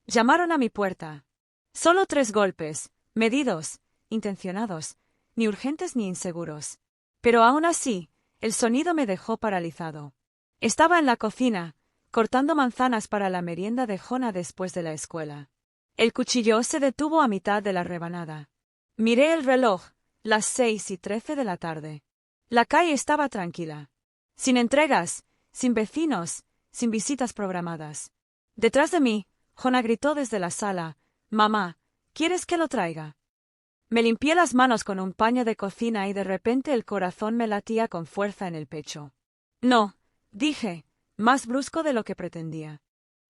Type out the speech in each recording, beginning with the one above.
Llamaron a mi puerta. Solo 3 golpes, medidos, intencionados, ni urgentes ni inseguros. Pero aún así, el sonido me dejó paralizado. Estaba en la cocina, cortando manzanas para la merienda de Jonah después de la escuela. El cuchillo se detuvo a mitad de la rebanada. Miré el reloj, las 6:13 de la tarde. La calle estaba tranquila. Sin entregas, sin vecinos, sin visitas programadas. Detrás de mí, Jonah gritó desde la sala: «Mamá, ¿quieres que lo traiga?». Me limpié las manos con un paño de cocina y de repente el corazón me latía con fuerza en el pecho. «No», dije, más brusco de lo que pretendía.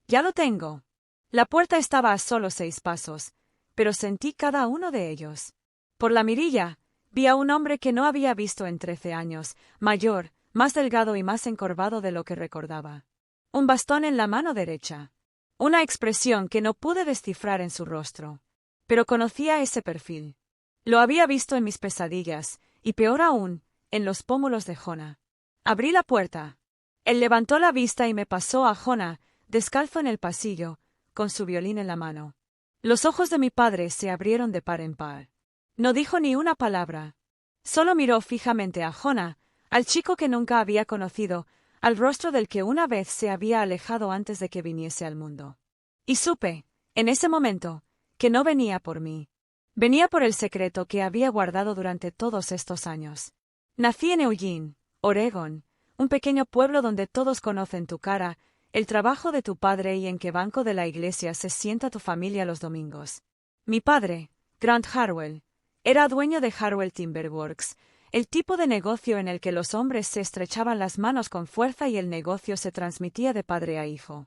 «Ya lo tengo». La puerta estaba a solo 6 pasos, pero sentí cada uno de ellos. Por la mirilla, vi a un hombre que no había visto en 13 años, mayor, más delgado y más encorvado de lo que recordaba. Un bastón en la mano derecha. Una expresión que no pude descifrar en su rostro. Pero conocía ese perfil. Lo había visto en mis pesadillas, y peor aún, en los pómulos de Jonah. Abrí la puerta. Él levantó la vista y me pasó a Jonah, descalzo en el pasillo, con su violín en la mano. Los ojos de mi padre se abrieron de par en par. No dijo ni una palabra. Solo miró fijamente a Jonah, al chico que nunca había conocido, al rostro del que una vez se había alejado antes de que viniese al mundo. Y supe, en ese momento, que no venía por mí. Venía por el secreto que había guardado durante todos estos años. Nací en Eugene, Oregón, un pequeño pueblo donde todos conocen tu cara, el trabajo de tu padre y en qué banco de la iglesia se sienta tu familia los domingos. Mi padre, Grant Harwell, era dueño de Harwell Timber Works, el tipo de negocio en el que los hombres se estrechaban las manos con fuerza y el negocio se transmitía de padre a hijo.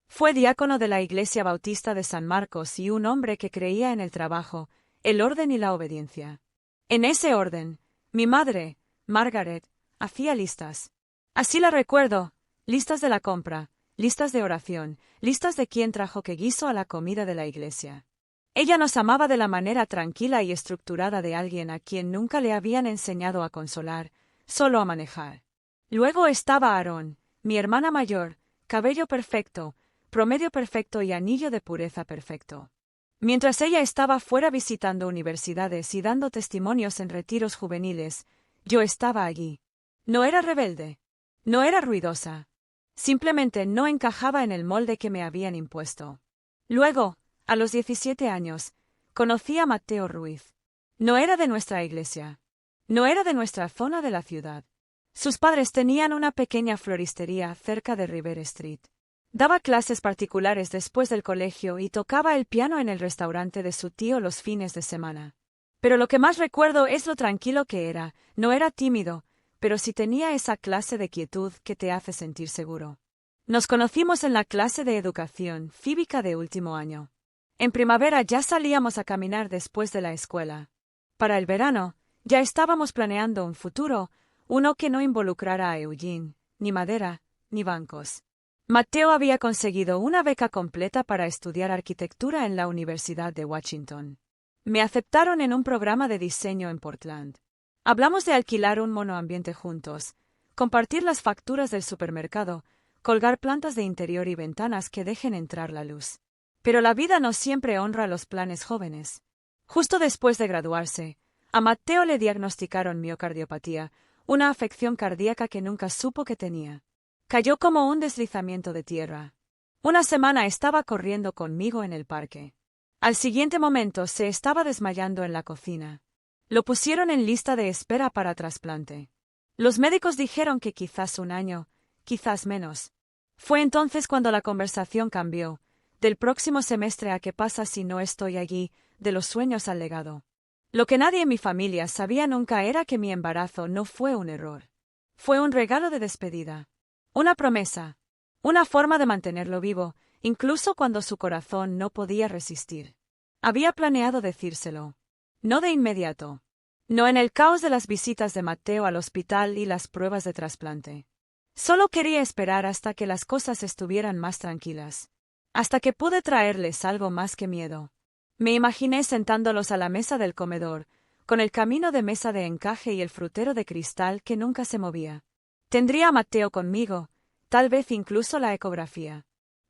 Fue diácono de la Iglesia Bautista de San Marcos y un hombre que creía en el trabajo, el orden y la obediencia. En ese orden, mi madre, Margaret, hacía listas. Así la recuerdo, listas de la compra, listas de oración, listas de quién trajo qué guiso a la comida de la iglesia. Ella nos amaba de la manera tranquila y estructurada de alguien a quien nunca le habían enseñado a consolar, solo a manejar. Luego estaba Aarón, mi hermana mayor, cabello perfecto, promedio perfecto y anillo de pureza perfecto. Mientras ella estaba fuera visitando universidades y dando testimonios en retiros juveniles, yo estaba allí. No era rebelde. No era ruidosa. Simplemente no encajaba en el molde que me habían impuesto. Luego, a los 17 años, conocí a Mateo Ruiz. No era de nuestra iglesia. No era de nuestra zona de la ciudad. Sus padres tenían una pequeña floristería cerca de River Street. Daba clases particulares después del colegio y tocaba el piano en el restaurante de su tío los fines de semana. Pero lo que más recuerdo es lo tranquilo que era. No era tímido, pero sí tenía esa clase de quietud que te hace sentir seguro. Nos conocimos en la clase de educación cívica de último año. En primavera ya salíamos a caminar después de la escuela. Para el verano, ya estábamos planeando un futuro, uno que no involucrara a Eugene, ni madera, ni bancos. Mateo había conseguido una beca completa para estudiar arquitectura en la Universidad de Washington. Me aceptaron en un programa de diseño en Portland. Hablamos de alquilar un monoambiente juntos, compartir las facturas del supermercado, colgar plantas de interior y ventanas que dejen entrar la luz. Pero la vida no siempre honra los planes jóvenes. Justo después de graduarse, a Mateo le diagnosticaron miocardiopatía, una afección cardíaca que nunca supo que tenía. Cayó como un deslizamiento de tierra. Una semana estaba corriendo conmigo en el parque. Al siguiente momento se estaba desmayando en la cocina. Lo pusieron en lista de espera para trasplante. Los médicos dijeron que quizás 1 año, quizás menos. Fue entonces cuando la conversación cambió, del próximo semestre a qué pasa si no estoy allí, de los sueños al legado. Lo que nadie en mi familia sabía nunca era que mi embarazo no fue un error. Fue un regalo de despedida. Una promesa. Una forma de mantenerlo vivo, incluso cuando su corazón no podía resistir. Había planeado decírselo. No de inmediato. No en el caos de las visitas de Mateo al hospital y las pruebas de trasplante. Solo quería esperar hasta que las cosas estuvieran más tranquilas. Hasta que pude traerles algo más que miedo. Me imaginé sentándolos a la mesa del comedor, con el camino de mesa de encaje y el frutero de cristal que nunca se movía. Tendría a Mateo conmigo, tal vez incluso la ecografía.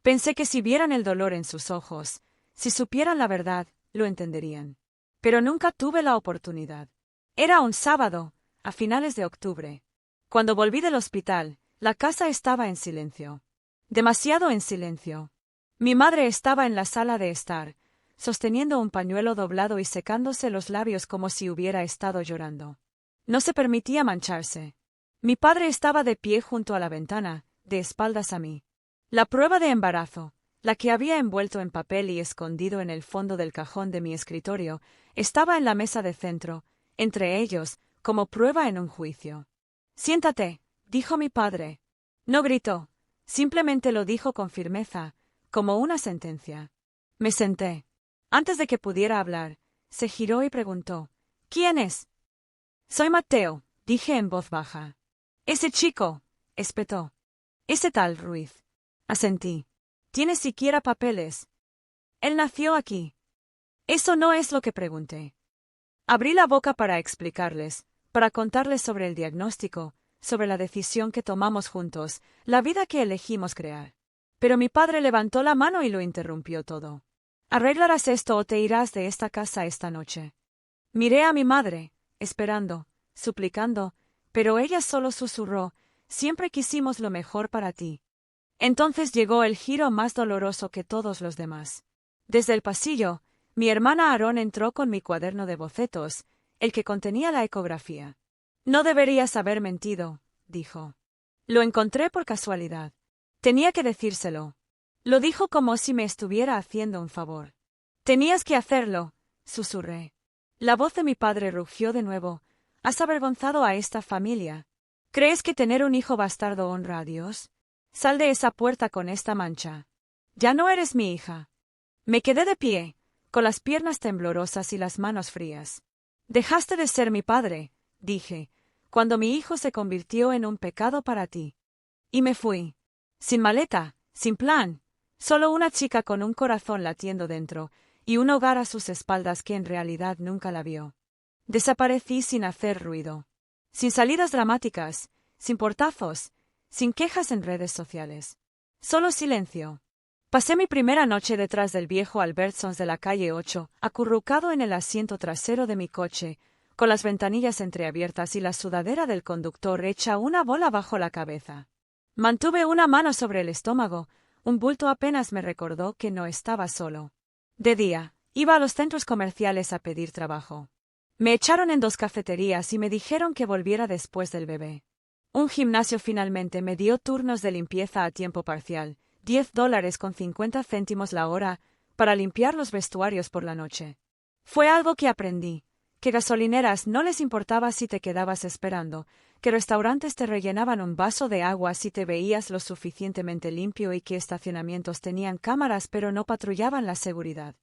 Pensé que si vieran el dolor en sus ojos, si supieran la verdad, lo entenderían. Pero nunca tuve la oportunidad. Era un sábado, a finales de octubre. Cuando volví del hospital, la casa estaba en silencio. Demasiado en silencio. Mi madre estaba en la sala de estar, sosteniendo un pañuelo doblado y secándose los labios como si hubiera estado llorando. No se permitía mancharse. Mi padre estaba de pie junto a la ventana, de espaldas a mí. La prueba de embarazo, la que había envuelto en papel y escondido en el fondo del cajón de mi escritorio, estaba en la mesa de centro, entre ellos, como prueba en un juicio. «Siéntate», dijo mi padre. No gritó, simplemente lo dijo con firmeza, como una sentencia. Me senté. Antes de que pudiera hablar, se giró y preguntó, «¿Quién es?» «Soy Mateo», dije en voz baja. «Ese chico», espetó. «Ese tal Ruiz». Asentí. ¿Tiene siquiera papeles? Él nació aquí. Eso no es lo que pregunté. Abrí la boca para explicarles, para contarles sobre el diagnóstico, sobre la decisión que tomamos juntos, la vida que elegimos crear. Pero mi padre levantó la mano y lo interrumpió todo. «Arreglarás esto o te irás de esta casa esta noche». Miré a mi madre, esperando, suplicando, pero ella solo susurró, «Siempre quisimos lo mejor para ti». Entonces llegó el giro más doloroso que todos los demás. Desde el pasillo, mi hermana Aarón entró con mi cuaderno de bocetos, el que contenía la ecografía. «No deberías haber mentido», dijo. «Lo encontré por casualidad. Tenía que decírselo». Lo dijo como si me estuviera haciendo un favor. «Tenías que hacerlo», susurré. La voz de mi padre rugió de nuevo. «Has avergonzado a esta familia. ¿Crees que tener un hijo bastardo honra a Dios? Sal de esa puerta con esta mancha. Ya no eres mi hija». Me quedé de pie, con las piernas temblorosas y las manos frías. «Dejaste de ser mi padre», dije, «cuando mi hijo se convirtió en un pecado para ti». Y me fui. Sin maleta, sin plan. Solo una chica con un corazón latiendo dentro, y un hogar a sus espaldas que en realidad nunca la vio. Desaparecí sin hacer ruido. Sin salidas dramáticas, sin portazos, sin quejas en redes sociales. Solo silencio. Pasé mi primera noche detrás del viejo Albertsons de la calle 8, acurrucado en el asiento trasero de mi coche, con las ventanillas entreabiertas y la sudadera del conductor hecha una bola bajo la cabeza. Mantuve una mano sobre el estómago, un bulto apenas me recordó que no estaba solo. De día, iba a los centros comerciales a pedir trabajo. Me echaron en 2 cafeterías y me dijeron que volviera después del bebé. Un gimnasio finalmente me dio turnos de limpieza a tiempo parcial, $10.50 la hora, para limpiar los vestuarios por la noche. Fue algo que aprendí, que gasolineras no les importaba si te quedabas esperando, que restaurantes te rellenaban un vaso de agua si te veías lo suficientemente limpio y que estacionamientos tenían cámaras pero no patrullaban la seguridad.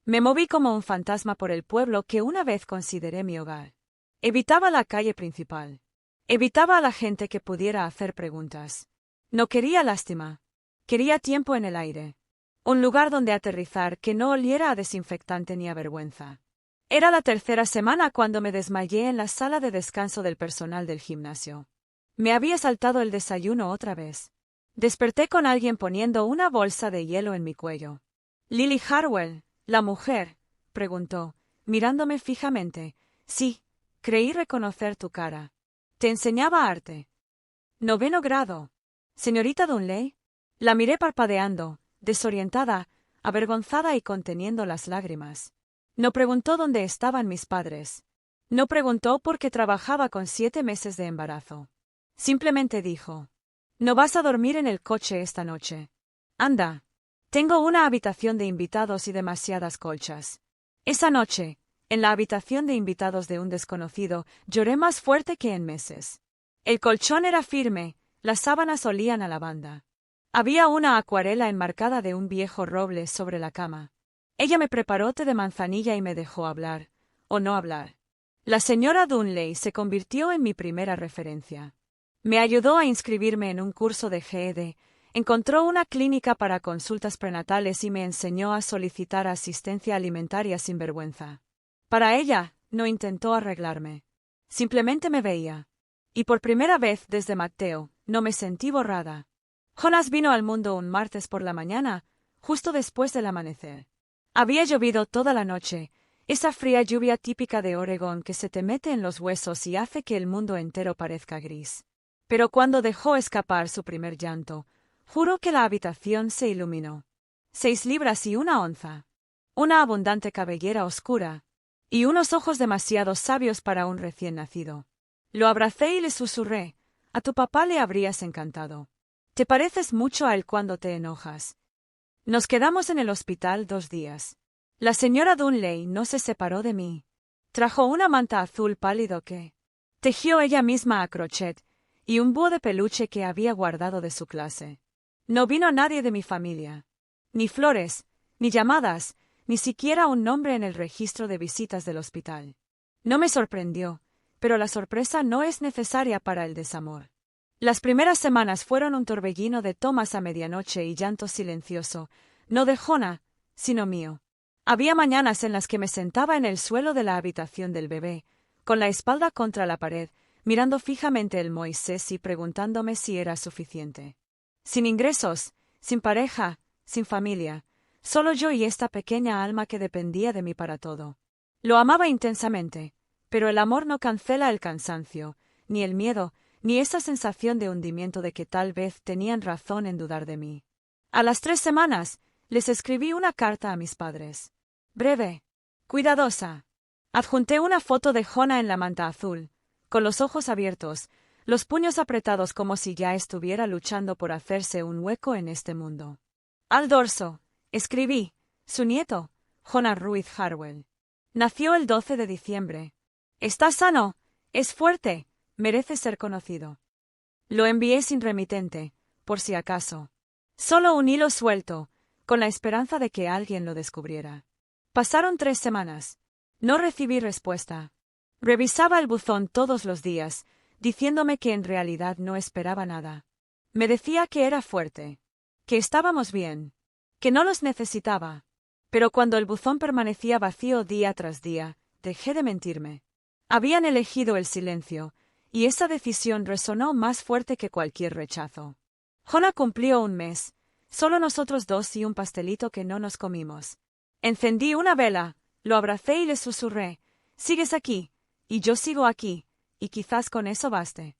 Me moví como un fantasma por el pueblo que una vez consideré mi hogar. Evitaba la calle principal. Evitaba a la gente que pudiera hacer preguntas. No quería lástima. Quería tiempo en el aire. Un lugar donde aterrizar que no oliera a desinfectante ni a vergüenza. Era la 3ª semana cuando me desmayé en la sala de descanso del personal del gimnasio. Me había saltado el desayuno otra vez. Desperté con alguien poniendo una bolsa de hielo en mi cuello. «Lily Harwell, la mujer», preguntó, mirándome fijamente. «Sí, creí reconocer tu cara. Te enseñaba arte». «9º grado. Señorita Dunley». La miré parpadeando, desorientada, avergonzada y conteniendo las lágrimas. No preguntó dónde estaban mis padres. No preguntó por qué trabajaba con 7 meses de embarazo. Simplemente dijo: «No vas a dormir en el coche esta noche. Anda. Tengo una habitación de invitados y demasiadas colchas». Esa noche, en la habitación de invitados de un desconocido, lloré más fuerte que en meses. El colchón era firme, las sábanas olían a lavanda. Había una acuarela enmarcada de un viejo roble sobre la cama. Ella me preparó té de manzanilla y me dejó hablar, o no hablar. La señora Dunley se convirtió en mi primera referencia. Me ayudó a inscribirme en un curso de GED, encontró una clínica para consultas prenatales y me enseñó a solicitar asistencia alimentaria sin vergüenza. Para ella, no intentó arreglarme. Simplemente me veía. Y por primera vez desde Mateo, no me sentí borrada. Jonas vino al mundo un martes por la mañana, justo después del amanecer. Había llovido toda la noche, esa fría lluvia típica de Oregón que se te mete en los huesos y hace que el mundo entero parezca gris. Pero cuando dejó escapar su primer llanto, juró que la habitación se iluminó. 6 libras y 1 onza. Una abundante cabellera oscura. Y unos ojos demasiado sabios para un recién nacido. Lo abracé y le susurré: a tu papá le habrías encantado. Te pareces mucho a él cuando te enojas. Nos quedamos en el hospital 2 días. La señora Dunley no se separó de mí. Trajo una manta azul pálido que tejió ella misma a crochet, y un búho de peluche que había guardado de su clase. No vino nadie de mi familia. Ni flores, ni llamadas, ni siquiera un nombre en el registro de visitas del hospital. No me sorprendió, pero la sorpresa no es necesaria para el desamor. Las primeras semanas fueron un torbellino de tomas a medianoche y llanto silencioso, no de Jonah, sino mío. Había mañanas en las que me sentaba en el suelo de la habitación del bebé, con la espalda contra la pared, mirando fijamente el Moisés y preguntándome si era suficiente. Sin ingresos, sin pareja, sin familia, solo yo y esta pequeña alma que dependía de mí para todo. Lo amaba intensamente, pero el amor no cancela el cansancio, ni el miedo, ni esa sensación de hundimiento de que tal vez tenían razón en dudar de mí. A las 3 semanas, les escribí una carta a mis padres. Breve, cuidadosa. Adjunté una foto de Jonah en la manta azul, con los ojos abiertos, los puños apretados como si ya estuviera luchando por hacerse un hueco en este mundo. Al dorso, escribí, su nieto, Jonah Ruiz Harwell. Nació el 12 de diciembre. Está sano, es fuerte, merece ser conocido. Lo envié sin remitente, por si acaso. Solo un hilo suelto, con la esperanza de que alguien lo descubriera. Pasaron 3 semanas. No recibí respuesta. Revisaba el buzón todos los días, diciéndome que en realidad no esperaba nada. Me decía que era fuerte, que estábamos bien, que no los necesitaba. Pero cuando el buzón permanecía vacío día tras día, dejé de mentirme. Habían elegido el silencio, y esa decisión resonó más fuerte que cualquier rechazo. Jonah cumplió 1 mes, solo nosotros 2 y un pastelito que no nos comimos. Encendí una vela, lo abracé y le susurré: sigues aquí, y yo sigo aquí, y quizás con eso baste.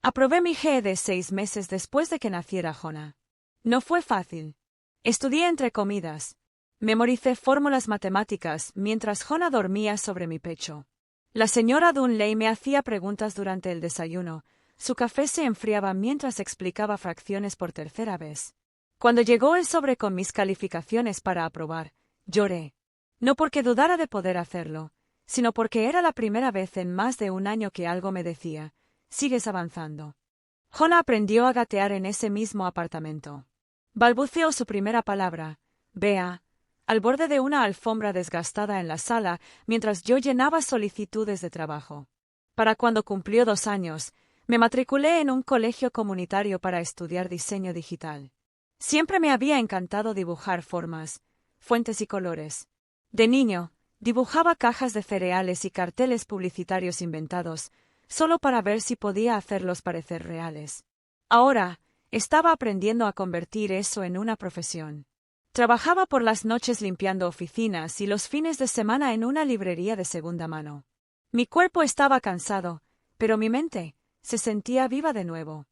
Aprobé mi GED de 6 meses después de que naciera Jonah. No fue fácil. Estudié entre comidas. Memoricé fórmulas matemáticas mientras Jonah dormía sobre mi pecho. La señora Dunley me hacía preguntas durante el desayuno. Su café se enfriaba mientras explicaba fracciones por 3ª vez. Cuando llegó el sobre con mis calificaciones para aprobar, lloré. No porque dudara de poder hacerlo, sino porque era la primera vez en más de 1 año que algo me decía: sigues avanzando. Jonah aprendió a gatear en ese mismo apartamento. Balbuceó su primera palabra, Bea, al borde de una alfombra desgastada en la sala mientras yo llenaba solicitudes de trabajo. Para cuando cumplió 2 años, me matriculé en un colegio comunitario para estudiar diseño digital. Siempre me había encantado dibujar formas, fuentes y colores. De niño, dibujaba cajas de cereales y carteles publicitarios inventados, solo para ver si podía hacerlos parecer reales. Ahora, estaba aprendiendo a convertir eso en una profesión. Trabajaba por las noches limpiando oficinas y los fines de semana en una librería de segunda mano. Mi cuerpo estaba cansado, pero mi mente se sentía viva de nuevo.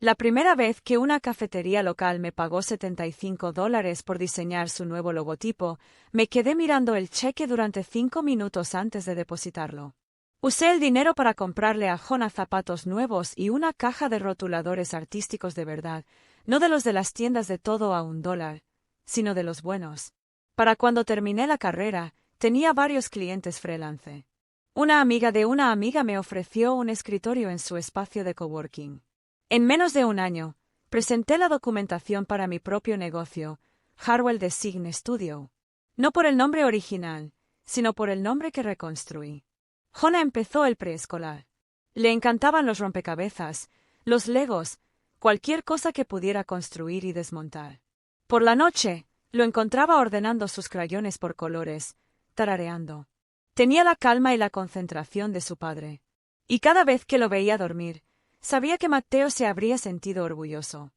La primera vez que una cafetería local me pagó $75 por diseñar su nuevo logotipo, me quedé mirando el cheque durante 5 minutos antes de depositarlo. Usé el dinero para comprarle a Jonah zapatos nuevos y una caja de rotuladores artísticos de verdad, no de los de las tiendas de todo a $1, sino de los buenos. Para cuando terminé la carrera, tenía varios clientes freelance. Una amiga de una amiga me ofreció un escritorio en su espacio de coworking. En menos de 1 año, presenté la documentación para mi propio negocio, Harwell Design Studio. No por el nombre original, sino por el nombre que reconstruí. Jonah empezó el preescolar. Le encantaban los rompecabezas, los legos, cualquier cosa que pudiera construir y desmontar. Por la noche, lo encontraba ordenando sus crayones por colores, tarareando. Tenía la calma y la concentración de su padre. Y cada vez que lo veía dormir, sabía que Mateo se habría sentido orgulloso.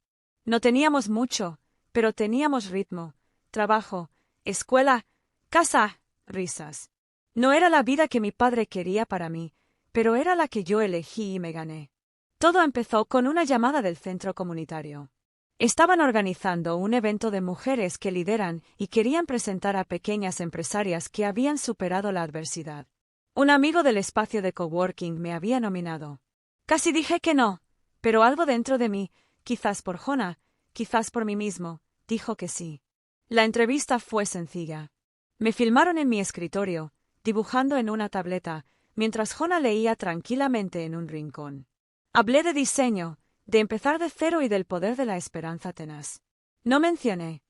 No teníamos mucho, pero teníamos ritmo, trabajo, escuela, casa, risas. No era la vida que mi padre quería para mí, pero era la que yo elegí y me gané. Todo empezó con una llamada del centro comunitario. Estaban organizando un evento de mujeres que lideran y querían presentar a pequeñas empresarias que habían superado la adversidad. Un amigo del espacio de coworking me había nominado. Casi dije que no, pero algo dentro de mí, quizás por Jonah, quizás por mí mismo, dijo que sí. La entrevista fue sencilla. Me filmaron en mi escritorio, dibujando en una tableta, mientras Jonah leía tranquilamente en un rincón. Hablé de diseño, de empezar de cero y del poder de la esperanza tenaz. No mencioné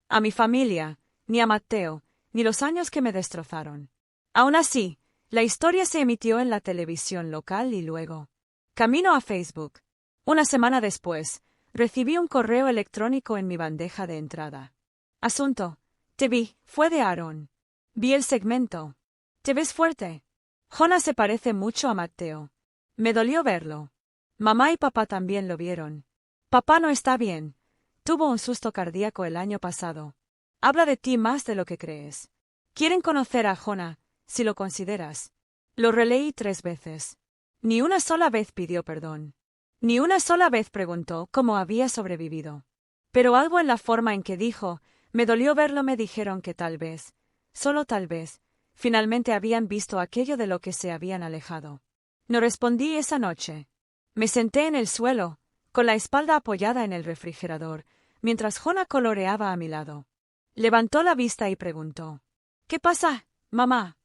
a mi familia, ni a Matteo, ni los años que me destrozaron. Aún así, la historia se emitió en la televisión local y luego, camino a Facebook. Una semana después, recibí un correo electrónico en mi bandeja de entrada. Asunto: te vi, fue de Aaron. Vi el segmento. ¿Te ves fuerte? Jonah se parece mucho a Matteo. Me dolió verlo. Mamá y papá también lo vieron. Papá no está bien. Tuvo un susto cardíaco el año pasado. Habla de ti más de lo que crees. Quieren conocer a Jonah, si lo consideras. Lo releí 3 veces. Ni una sola vez pidió perdón. Ni una sola vez preguntó cómo había sobrevivido. Pero algo en la forma en que dijo, me dolió verlo, me dijeron que tal vez, solo tal vez, finalmente habían visto aquello de lo que se habían alejado. No respondí esa noche. Me senté en el suelo, con la espalda apoyada en el refrigerador, mientras Jonah coloreaba a mi lado. Levantó la vista y preguntó: ¿Qué pasa, mamá?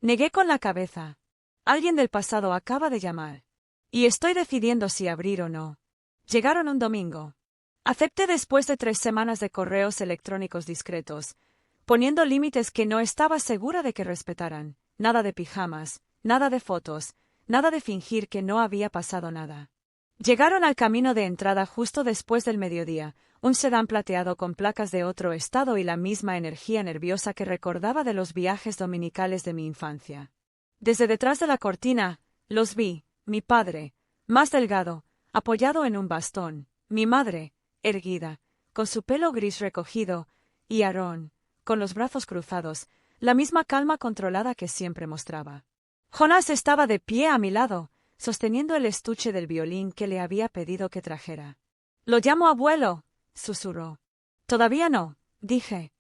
Negué con la cabeza. Alguien del pasado acaba de llamar. Y estoy decidiendo si abrir o no. Llegaron un domingo. Acepté después de 3 semanas de correos electrónicos discretos, poniendo límites que no estaba segura de que respetaran. Nada de pijamas, nada de fotos, nada de fingir que no había pasado nada. Llegaron al camino de entrada justo después del mediodía, un sedán plateado con placas de otro estado y la misma energía nerviosa que recordaba de los viajes dominicales de mi infancia. Desde detrás de la cortina, los vi, mi padre, más delgado, apoyado en un bastón, mi madre, erguida, con su pelo gris recogido, y Aaron, con los brazos cruzados, la misma calma controlada que siempre mostraba. Jonás estaba de pie a mi lado, sosteniendo el estuche del violín que le había pedido que trajera. «Lo llamo abuelo», susurró. «Todavía no», dije.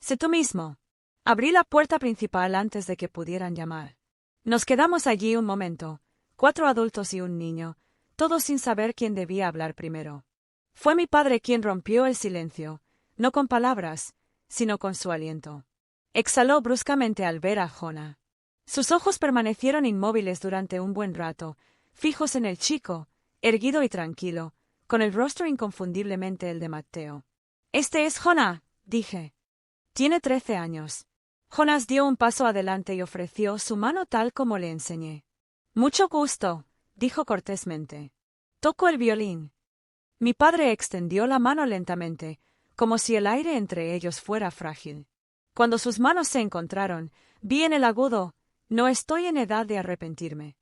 «Sé tú mismo». Abrí la puerta principal antes de que pudieran llamar. Nos quedamos allí un momento, 4 adultos y un niño, todos sin saber quién debía hablar primero. Fue mi padre quien rompió el silencio, no con palabras, sino con su aliento. Exhaló bruscamente al ver a Jonah. Sus ojos permanecieron inmóviles durante un buen rato, fijos en el chico, erguido y tranquilo, con el rostro inconfundiblemente el de Matteo. «Este es Jonah», dije. «Tiene 13 años». Jonás dio un paso adelante y ofreció su mano tal como le enseñé. «Mucho gusto», dijo cortésmente. «Toco el violín». Mi padre extendió la mano lentamente, como si el aire entre ellos fuera frágil. Cuando sus manos se encontraron, vi en el agudo: «No estoy en edad de arrepentirme».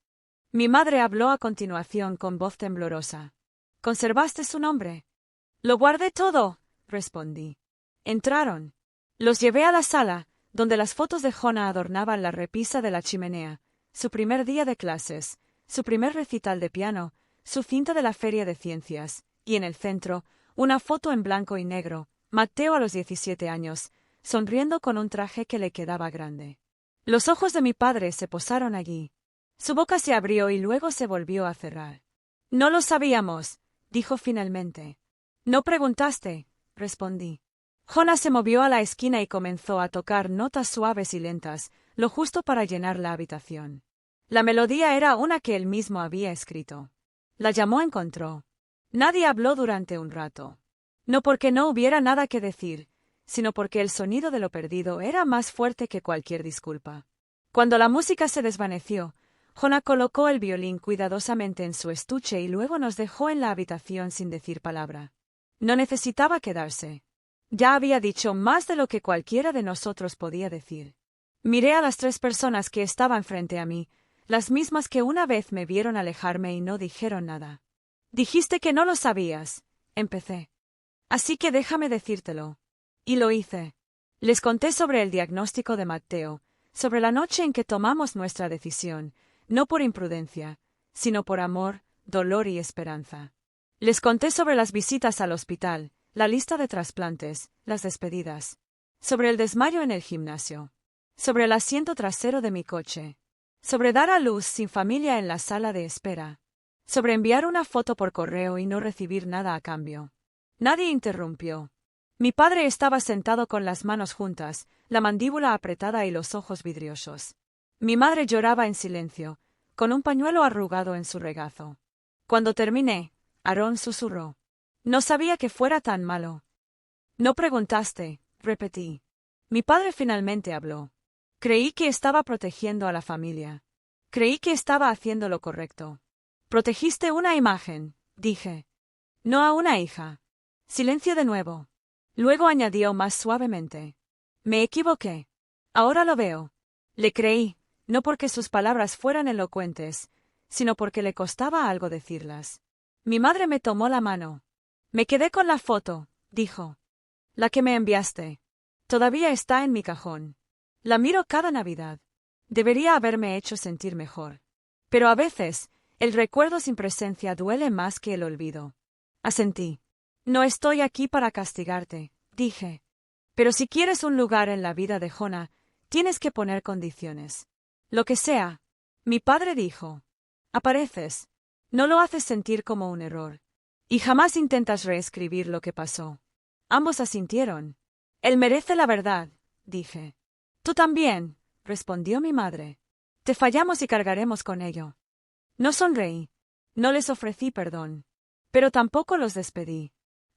Mi madre habló a continuación con voz temblorosa. «¿Conservaste su nombre?» «Lo guardé todo», respondí. Entraron. Los llevé a la sala, donde las fotos de Jonah adornaban la repisa de la chimenea, su primer día de clases, su primer recital de piano, su cinta de la feria de ciencias, y en el centro, una foto en blanco y negro, Matteo a los 17 años, sonriendo con un traje que le quedaba grande. Los ojos de mi padre se posaron allí. Su boca se abrió y luego se volvió a cerrar. «No lo sabíamos», dijo finalmente. «No preguntaste», respondí. Jonah se movió a la esquina y comenzó a tocar notas suaves y lentas, lo justo para llenar la habitación. La melodía era una que él mismo había escrito. La llamó encontró. Nadie habló durante un rato. No porque no hubiera nada que decir, sino porque el sonido de lo perdido era más fuerte que cualquier disculpa. Cuando la música se desvaneció, Jonah colocó el violín cuidadosamente en su estuche y luego nos dejó en la habitación sin decir palabra. No necesitaba quedarse. Ya había dicho más de lo que cualquiera de nosotros podía decir. Miré a las 3 personas que estaban frente a mí, las mismas que una vez me vieron alejarme y no dijeron nada. «Dijiste que no lo sabías», empecé. Así que déjame decírtelo. Y lo hice. Les conté sobre el diagnóstico de Mateo, sobre la noche en que tomamos nuestra decisión, no por imprudencia, sino por amor, dolor y esperanza. Les conté sobre las visitas al hospital, la lista de trasplantes, las despedidas, sobre el desmayo en el gimnasio, sobre el asiento trasero de mi coche, sobre dar a luz sin familia en la sala de espera, sobre enviar una foto por correo y no recibir nada a cambio. Nadie interrumpió. Mi padre estaba sentado con las manos juntas, la mandíbula apretada y los ojos vidriosos. Mi madre lloraba en silencio, con un pañuelo arrugado en su regazo. Cuando terminé, Aarón susurró. No sabía que fuera tan malo. No preguntaste, repetí. Mi padre finalmente habló. Creí que estaba protegiendo a la familia. Creí que estaba haciendo lo correcto. Protegiste una imagen, dije. No a una hija. Silencio de nuevo. Luego añadió más suavemente. Me equivoqué. Ahora lo veo. Le creí, no porque sus palabras fueran elocuentes, sino porque le costaba algo decirlas. Mi madre me tomó la mano. Me quedé con la foto, dijo. La que me enviaste. Todavía está en mi cajón. La miro cada Navidad. Debería haberme hecho sentir mejor. Pero a veces, el recuerdo sin presencia duele más que el olvido. Asentí. No estoy aquí para castigarte, dije. Pero si quieres un lugar en la vida de Jonah, tienes que poner condiciones. Lo que sea. Mi padre dijo. Apareces. No lo haces sentir como un error. Y jamás intentas reescribir lo que pasó. Ambos asintieron. Él merece la verdad, dije. Tú también, respondió mi madre. Te fallamos y cargaremos con ello. No sonreí. No les ofrecí perdón. Pero tampoco los despedí.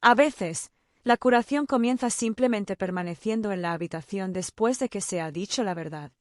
A veces, la curación comienza simplemente permaneciendo en la habitación después de que se ha dicho la verdad.